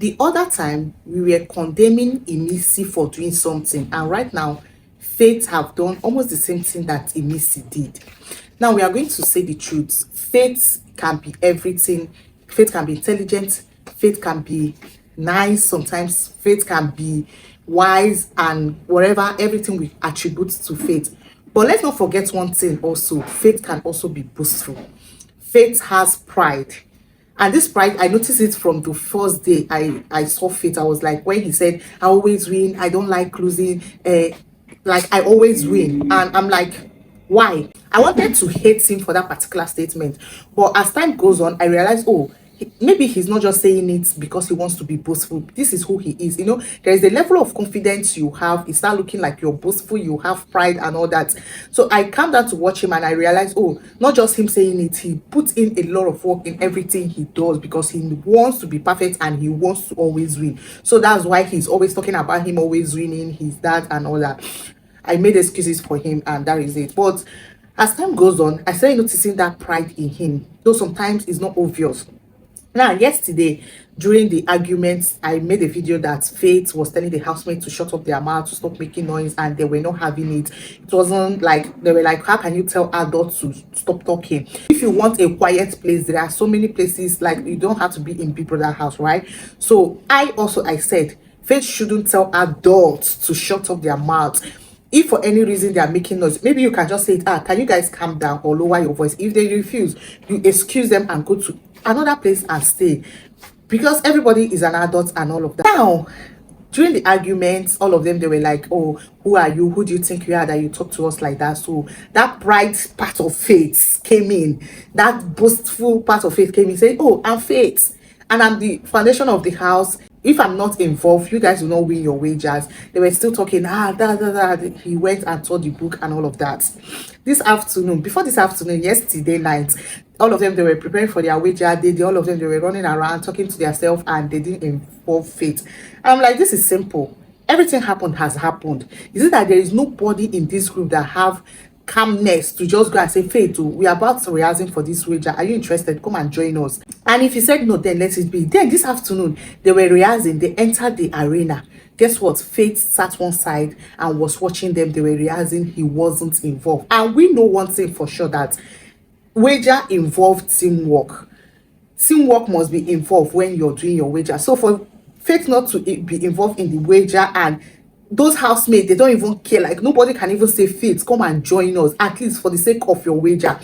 The other time we were condemning Emisi for doing something, and right now Faith have done almost the same thing that Emisi did. Now we are going to say the truth. Faith can be everything. Faith can be intelligent. Faith can be nice. Sometimes Faith can be wise and whatever, everything we attribute to Faith. But let's not forget one thing also. Faith can also be boastful. Faith has pride. And this pride, I noticed it from the first day I saw Faith. I was like, when he said, I always win, I don't like losing, like I always win. And I'm like, why? I wanted to hate him for that particular statement. But as time goes on, I realized, oh, maybe he's not just saying it because he wants to be boastful. This is who he is. You know, there is a level of confidence you have. You start looking like you're boastful, you have pride and all that. So I came down to watch him and I realized, oh, not just him saying it, he puts in a lot of work in everything he does because he wants to be perfect and he wants to always win. So that's why he's always talking about him always winning, his that and all that. I made excuses for him and that is it. But as time goes on, I started noticing that pride in him, though sometimes it's not obvious. Now, yesterday, during the arguments, I made a video that Faith was telling the housemates to shut up their mouth, to stop making noise, and they were not having it. It wasn't like, they were like, how can you tell adults to stop talking? If you want a quiet place, there are so many places, like you don't have to be in Big Brother house, right? So I said, Faith shouldn't tell adults to shut up their mouths. If for any reason they are making noise, maybe you can just say, can you guys calm down or lower your voice? If they refuse, you excuse them and go to another place and stay, because everybody is an adult and all of that. Now, during the arguments, all of them, they were like, oh, who are you? Who do you think you are that you talk to us like that? So that pride part of Faith came in, that boastful part of Faith came in, saying, oh, I'm Faith and I'm the foundation of the house. If I'm not involved, you guys will not win your wagers. They were still talking, he went and taught the book and all of that. This afternoon, before this afternoon, yesterday night, all of them, they were preparing for their wager. All of them, they were running around, talking to themselves, and they didn't involve Faith. I'm like, this is simple. Everything happened has happened. Is it that there is nobody in this group that have calmness to just go and say, Faith, we are about to rehearsing for this wager, are you interested? Come and join us. And if you said no, then let it be. Then this afternoon they were rehearsing, they entered the arena. Guess what? Faith sat one side and was watching them. They were rehearsing, he wasn't involved. And we know one thing for sure, that wager involved teamwork. Teamwork must be involved when you're doing your wager. So for Faith not to be involved in the wager, and those housemates, they don't even care, like nobody can even say, Faith, come and join us, at least for the sake of your wager.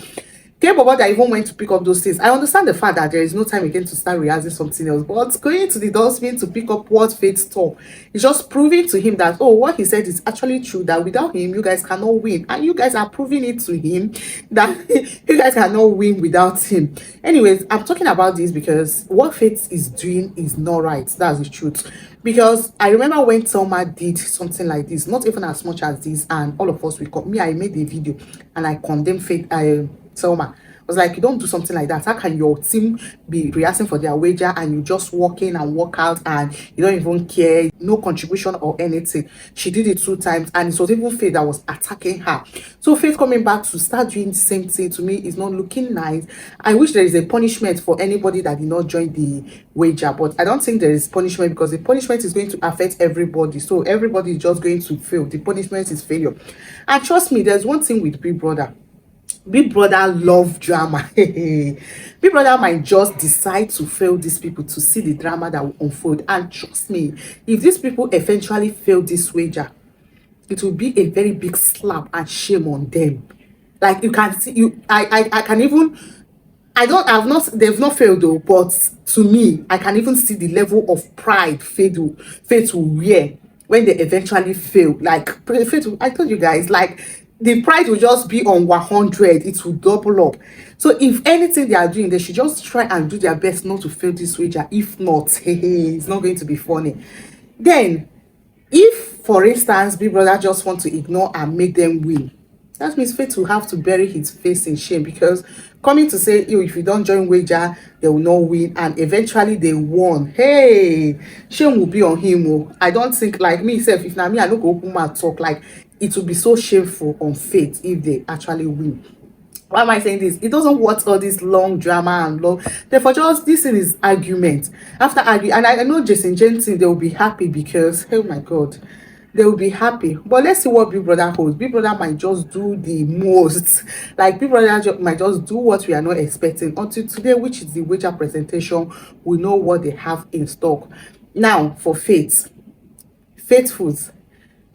Baba that even went to pick up those things. I understand the fact that there is no time again to start rehearsing something else, but going to the dustbin to pick up what Faith stole is just proving to him that, oh, what he said is actually true, that without him you guys cannot win, and you guys are proving it to him that you guys cannot win without him. Anyways, I'm talking about this because what Faith is doing is not right. That's the truth. Because I remember when Selma did something like this, not even as much as this, and all of us, I made a video and I condemned Faith, Selma. I was like, you don't do something like that. How can your team be rehearsing for their wager and you just walk in and walk out and you don't even care, no contribution or anything? She did it 2 times and it was even Faith that was attacking her. So Faith coming back to start doing the same thing to me is not looking nice. I wish there is a punishment for anybody that did not join the wager, but I don't think there is punishment, because the punishment is going to affect everybody. So everybody is just going to fail. The punishment is failure. And trust me, there's one thing with Big Brother. Big Brother love drama. Big Brother might just decide to fail these people to see the drama that will unfold. And trust me, if these people eventually fail this wager, it will be a very big slap and shame on them. Like, you can see, I can even, they've not failed though, but to me, I can even see the level of pride Faith will wear when they eventually fail. Like, I told you guys, like, the price will just be on 100. It will double up. So if anything they are doing, they should just try and do their best not to fail this wager. If not, it's not going to be funny. Then, if for instance Big Brother just want to ignore and make them win, that means Faith will have to bury his face in shame, because coming to say, if you don't join wager, they will not win, and eventually they won. Hey, shame will be on him. I don't think, like me self, if not me, I don't go open my talk, like, it will be so shameful on Faith if they actually win. Why am I saying this? It doesn't want all this long drama and long. Therefore, just this thing is argument after argue. And I know Jason Jensen, they will be happy because, oh my God, they will be happy. But let's see what Big Brother holds. Big Brother might just do the most. Like Big Brother might just do what we are not expecting until today, which is the wager presentation. We know what they have in stock. Now for faithfuls.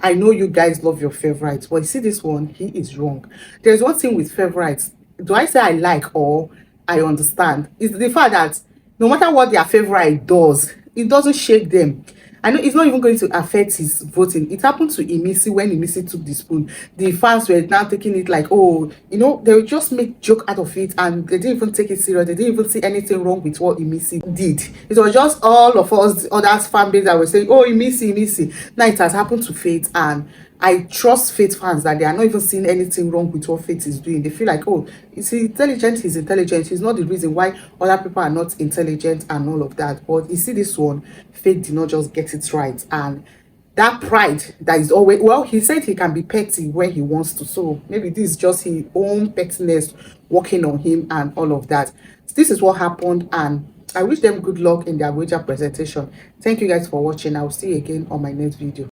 I know you guys love your favorites, but you see this one, he is wrong. There's one thing with favorites. Do I say I like or I understand? It's the fact that no matter what their favorite does, it doesn't shake them. I know it's not even going to affect his voting. It happened to Imisi when Imisi took the spoon. The fans were now taking it like, oh, you know, they would just make joke out of it and they didn't even take it serious. They didn't even see anything wrong with what Imisi did. It was just all of us, others fan base that were saying, oh, Imisi, Imisi. Now it has happened to Faith, and I trust Faith fans that they are not even seeing anything wrong with what Faith is doing. They feel like, oh, is he intelligent? He's intelligent. He's not the reason why other people are not intelligent and all of that. But you see this one, Faith did not just get it right. And that pride that is always, well, he said he can be petty when he wants to. So maybe this is just his own pettiness working on him and all of that. So this is what happened, and I wish them good luck in their wager presentation. Thank you guys for watching. I'll see you again on my next video.